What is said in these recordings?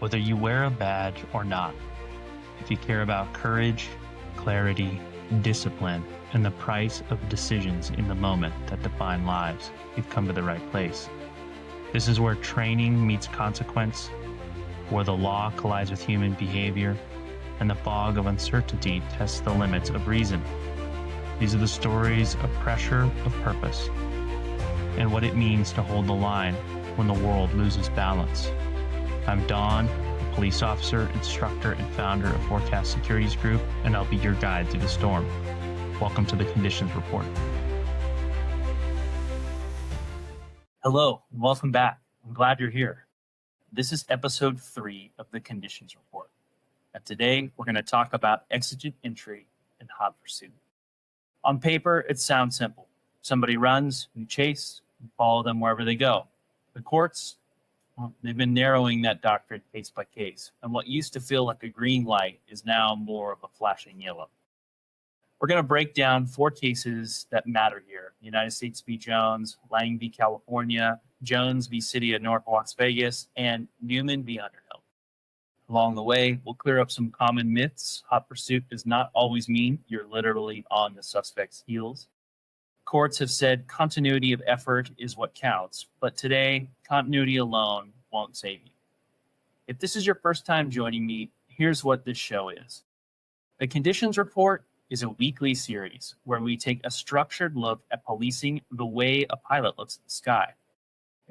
Whether you wear a badge or not, if you care about courage, clarity, discipline, and the price of decisions in the moment that define lives, you've come to the right place. This is where training meets consequence, where the law collides with human behavior, and the fog of uncertainty tests the limits of reason. These are the stories of pressure, of purpose, and what it means to hold the line when the world loses balance. I'm Don, a police officer, instructor, and founder of Forecast Securities Group, and I'll be your guide through the storm. Welcome to the Conditions Report. Hello, and welcome back. I'm glad you're here. This is episode 3 of the Conditions Report. And today we're going to talk about exigent entry and hot pursuit. On paper, it sounds simple. Somebody runs, you chase, you follow them wherever they go. The courts, they've been narrowing that doctrine case by case, and what used to feel like a green light is now more of a flashing yellow. We're going to break down 4 cases that matter here: United States v. Jones, Lange v. California, Jones v. City of North Las Vegas, and Newman v. Underhill. Along the way, we'll clear up some common myths. Hot pursuit does not always mean you're literally on the suspect's heels. Courts have said continuity of effort is what counts, but today, continuity alone won't save you. If this is your first time joining me, here's what this show is. The Conditions Report is a weekly series where we take a structured look at policing the way a pilot looks at the sky.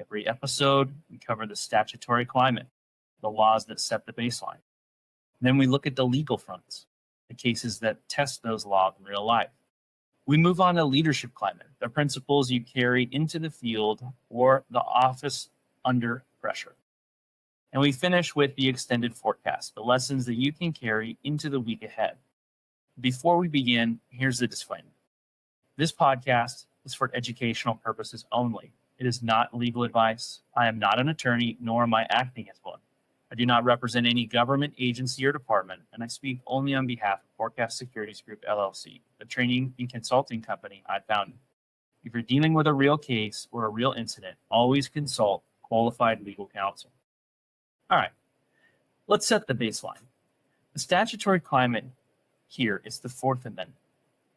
Every episode, we cover the statutory climate, the laws that set the baseline. Then we look at the legal fronts, the cases that test those laws in real life. We move on to leadership climate, the principles you carry into the field or the office under pressure. And we finish with the extended forecast, the lessons that you can carry into the week ahead. Before we begin, here's the disclaimer. This podcast is for educational purposes only. It is not legal advice. I am not an attorney, nor am I acting as one. I do not represent any government agency or department, and I speak only on behalf of Forecast Securities Group, LLC, the training and consulting company I founded. If you're dealing with a real case or a real incident, always consult qualified legal counsel. All right, let's set the baseline. The statutory climate here is the Fourth Amendment.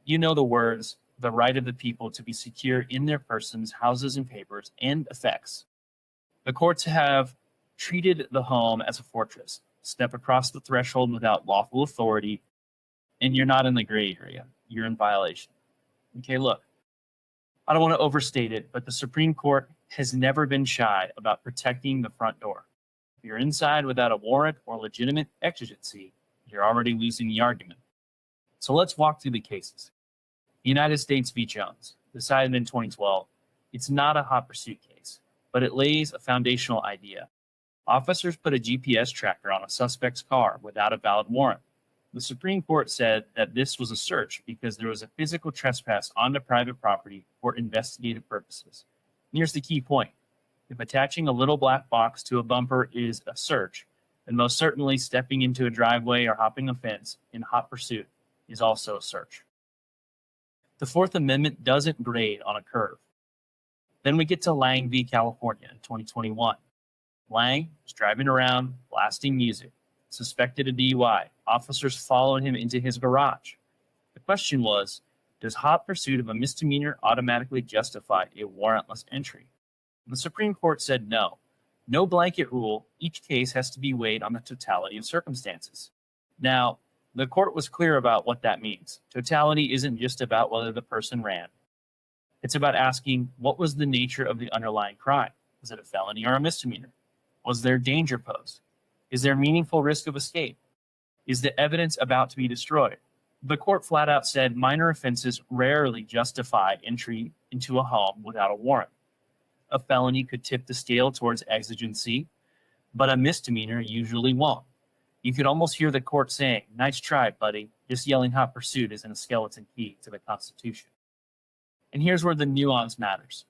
You know the words, the right of the people to be secure in their persons, houses, and papers, and effects. The courts have treated the home as a fortress. Step across the threshold without lawful authority, and you're not in the gray area. You're in violation. Okay, look, I don't want to overstate it, but the Supreme Court has never been shy about protecting the front door. If you're inside without a warrant or legitimate exigency, you're already losing the argument. So let's walk through the cases. United States v. Jones, decided in 2012. It's not a hot pursuit case, but it lays a foundational idea. Officers put a GPS tracker on a suspect's car without a valid warrant. The Supreme Court said that this was a search because there was a physical trespass onto private property for investigative purposes. And here's the key point. If attaching a little black box to a bumper is a search, then most certainly stepping into a driveway or hopping a fence in hot pursuit is also a search. The Fourth Amendment doesn't grade on a curve. Then we get to Lange v. California in 2021. Lange was driving around, blasting music, suspected a DUI. Officers followed him into his garage. The question was, does hot pursuit of a misdemeanor automatically justify a warrantless entry? And the Supreme Court said no. No blanket rule. Each case has to be weighed on the totality of circumstances. Now, the court was clear about what that means. Totality isn't just about whether the person ran. It's about asking, what was the nature of the underlying crime? Was it a felony or a misdemeanor? Was there danger posed? Is there meaningful risk of escape? Is the evidence about to be destroyed? The court flat out said minor offenses rarely justify entry into a home without a warrant. A felony could tip the scale towards exigency, but a misdemeanor usually won't. You could almost hear the court saying, nice try, buddy. Just yelling hot pursuit isn't a skeleton key to the Constitution. And here's where the nuance matters.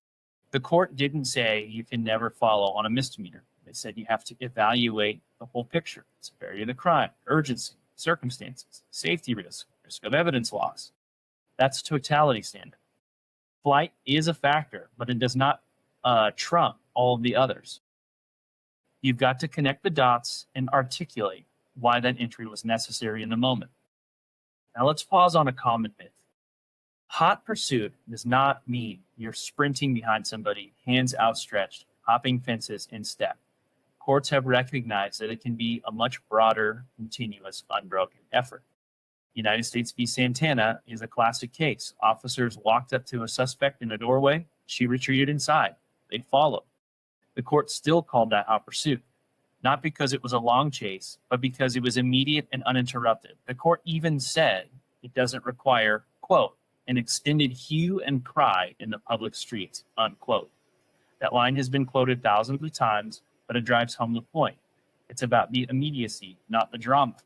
The court didn't say you can never follow on a misdemeanor. They said you have to evaluate the whole picture: severity of the crime, urgency, circumstances, safety risk, risk of evidence loss. That's a totality standard. Flight is a factor, but it does not trump all of the others. You've got to connect the dots and articulate why that entry was necessary in the moment. Now let's pause on a common myth. Hot pursuit does not mean you're sprinting behind somebody, hands outstretched, hopping fences in step. Courts have recognized that it can be a much broader, continuous, unbroken effort. United States v. Santana is a classic case. Officers walked up to a suspect in a doorway. She retreated inside. They followed. The court still called that hot pursuit, not because it was a long chase, but because it was immediate and uninterrupted. The court even said it doesn't require, quote, an extended hue and cry in the public streets, unquote. That line has been quoted thousands of times, but it drives home the point. It's about the immediacy, not the drama.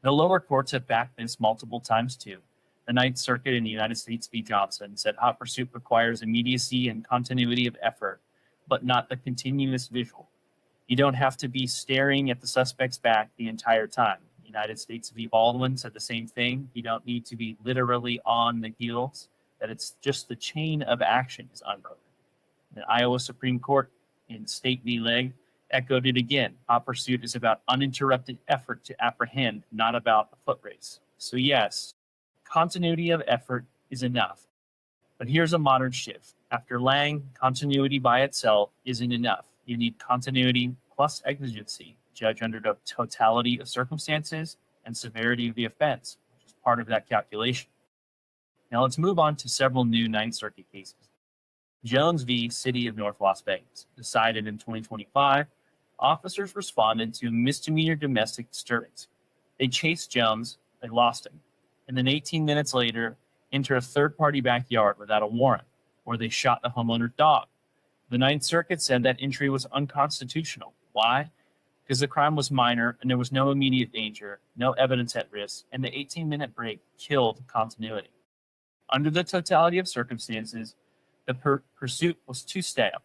The lower courts have backed this multiple times too. The Ninth Circuit in the United States v. Johnson said hot pursuit requires immediacy and continuity of effort, but not the continuous visual. You don't have to be staring at the suspect's back the entire time. United States v. Baldwin said the same thing. You don't need to be literally on the heels, that it's just the chain of action is unbroken. The Iowa Supreme Court in State v. Lange echoed it again. Hot pursuit is about uninterrupted effort to apprehend, not about a foot race. So yes, continuity of effort is enough. But here's a modern shift. After Lange, continuity by itself isn't enough. You need continuity plus exigency, judged under the totality of circumstances and severity of the offense, which is part of that calculation. Now let's move on to several new Ninth Circuit cases. Jones v. City of North Las Vegas, decided in 2025, officers responded to misdemeanor domestic disturbance. They chased Jones, they lost him, and then 18 minutes later, enter a third-party backyard without a warrant, where they shot the homeowner's dog. The Ninth Circuit said that entry was unconstitutional. Why? Because the crime was minor and there was no immediate danger, no evidence at risk, and the 18-minute break killed continuity. Under the totality of circumstances, the pursuit was two-step.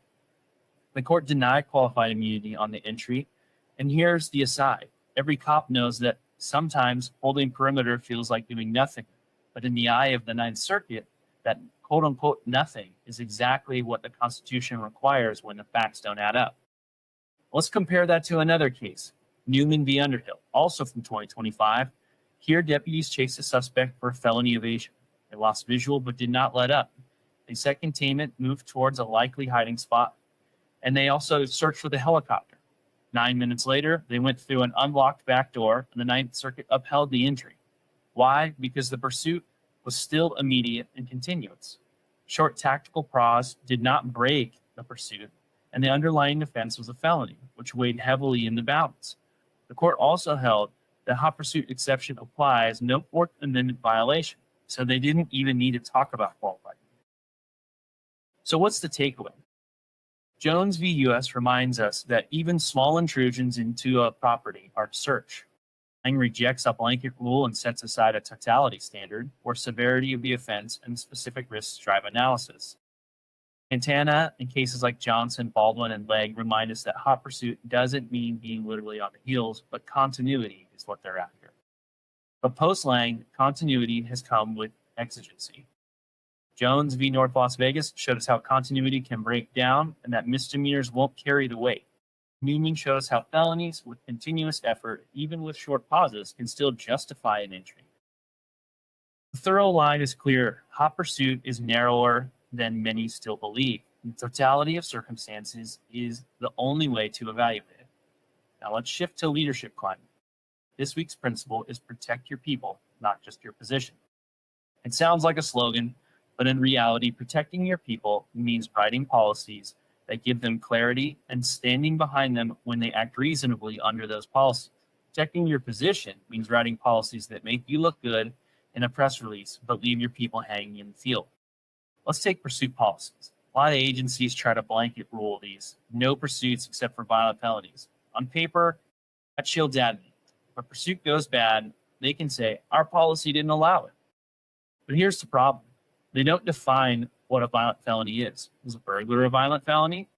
The court denied qualified immunity on the entry, and here's the aside. Every cop knows that sometimes holding perimeter feels like doing nothing, but in the eye of the Ninth Circuit, that quote-unquote nothing is exactly what the Constitution requires when the facts don't add up. Let's compare that to another case, Newman v. Underhill, also from 2025. Here, deputies chased a suspect for felony evasion. They lost visual but did not let up. They set containment, moved towards a likely hiding spot, and they also searched for the helicopter. 9 minutes later, they went through an unlocked back door, and the Ninth Circuit upheld the entry. Why? Because the pursuit was still immediate and continuous. Short tactical pause did not break the pursuit, and the underlying offense was a felony, which weighed heavily in the balance. The court also held that hot pursuit exception applies no Fourth Amendment violation, so they didn't even need to talk about qualified. So what's the takeaway? Jones v. U.S. reminds us that even small intrusions into a property are search. Lange rejects a blanket rule and sets aside a totality standard where severity of the offense and specific risks drive analysis. Santana and cases like Johnson, Baldwin, and Lange remind us that hot pursuit doesn't mean being literally on the heels, but continuity is what they're after. But post-Lange, continuity has come with exigency. Jones v. North Las Vegas showed us how continuity can break down and that misdemeanors won't carry the weight. Newman showed us how felonies with continuous effort, even with short pauses, can still justify an entry. The thorough line is clear. Hot pursuit is narrower than many still believe. The totality of circumstances is the only way to evaluate it. Now let's shift to leadership climate. This week's principle is protect your people, not just your position. It sounds like a slogan, but in reality, protecting your people means writing policies that give them clarity and standing behind them when they act reasonably under those policies. Protecting your position means writing policies that make you look good in a press release, but leave your people hanging in the field. Let's take pursuit policies. A lot of agencies try to blanket rule these. No pursuits except for violent felonies. On paper, that shields admin. If a pursuit goes bad, they can say, our policy didn't allow it. But here's the problem. They don't define what a violent felony is. Is a burglar a violent felony?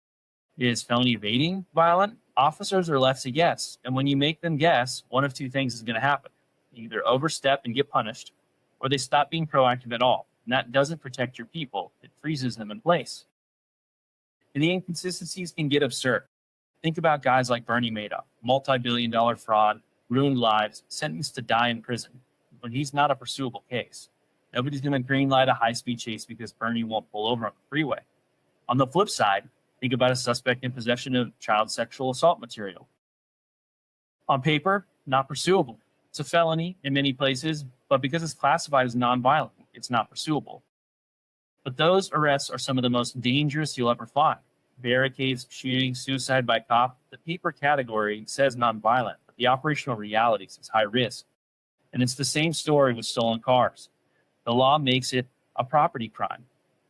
Is felony evading violent? Officers are left to guess. And when you make them guess, one of two things is going to happen. They either overstep and get punished, or they stop being proactive at all. And that doesn't protect your people. It freezes them in place. And the inconsistencies can get absurd. Think about guys like Bernie Madoff, multi-billion-dollar fraud, ruined lives, sentenced to die in prison. But he's not a pursuable case. Nobody's going to greenlight a high-speed chase because Bernie won't pull over on the freeway. On the flip side, think about a suspect in possession of child sexual assault material. On paper, not pursuable. It's a felony in many places, but because it's classified as nonviolent, it's not pursuable. But those arrests are some of the most dangerous you'll ever find. Barricades, shootings, suicide by cop. The paper category says nonviolent, but the operational reality says high risk. And it's the same story with stolen cars. The law makes it a property crime.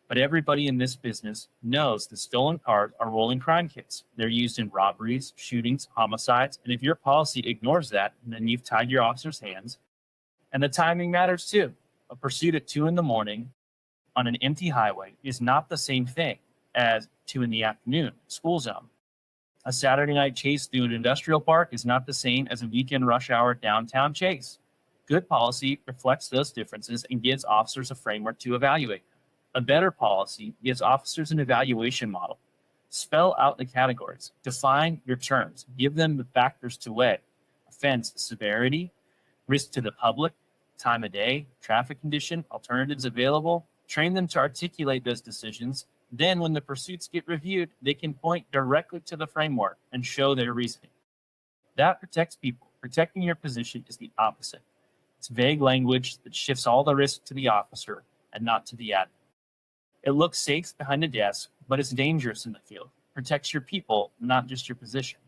But everybody in this business knows that stolen cars are rolling crime kits. They're used in robberies, shootings, homicides. And if your policy ignores that, then you've tied your officer's hands. And the timing matters too. A pursuit at 2 a.m. on an empty highway is not the same thing as 2 p.m, school zone. A Saturday night chase through an industrial park is not the same as a weekend rush hour downtown chase. Good policy reflects those differences and gives officers a framework to evaluate. A better policy gives officers an evaluation model. Spell out the categories, define your terms, give them the factors to weigh: offense severity, risk to the public, time of day, traffic condition, alternatives available. Train them to articulate those decisions. Then when the pursuits get reviewed, they can point directly to the framework and show their reasoning. That protects people. Protecting your position is the opposite. It's vague language that shifts all the risk to the officer and not to the admin. It looks safe behind a desk, but it's dangerous in the field. It protects your people, not just your position.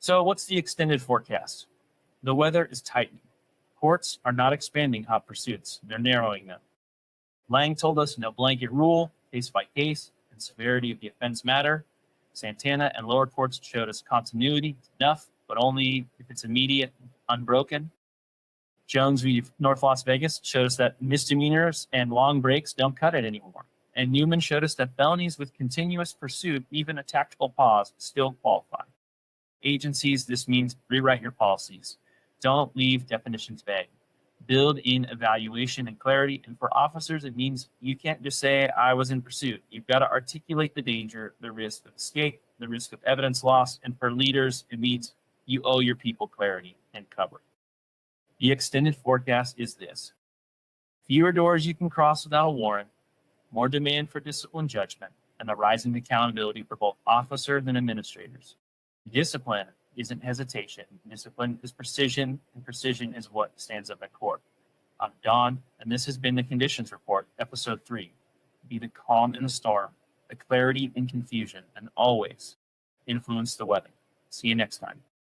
So what's the extended forecast? The weather is tightening. Courts are not expanding hot pursuits. They're narrowing them. Lange told us no blanket rule, case by case, and severity of the offense matter. Santana and lower courts showed us continuity is enough, but only if it's immediate, unbroken. Jones v. North Las Vegas showed us that misdemeanors and long breaks don't cut it anymore. And Newman showed us that felonies with continuous pursuit, even a tactical pause, still qualify. Agencies, this means rewrite your policies. Don't leave definitions vague. Build in evaluation and clarity. And for officers, it means you can't just say, I was in pursuit. You've got to articulate the danger, the risk of escape, the risk of evidence loss. And for leaders, it means you owe your people clarity and cover. The extended forecast is this: fewer doors you can cross without a warrant, more demand for disciplined judgment, and the rising accountability for both officers and administrators. Discipline isn't hesitation. Discipline is precision, and precision is what stands up at court. I'm Don, and this has been the Conditions Report, Episode 3. Be the calm in the storm, the clarity in confusion, and always influence the weather. See you next time.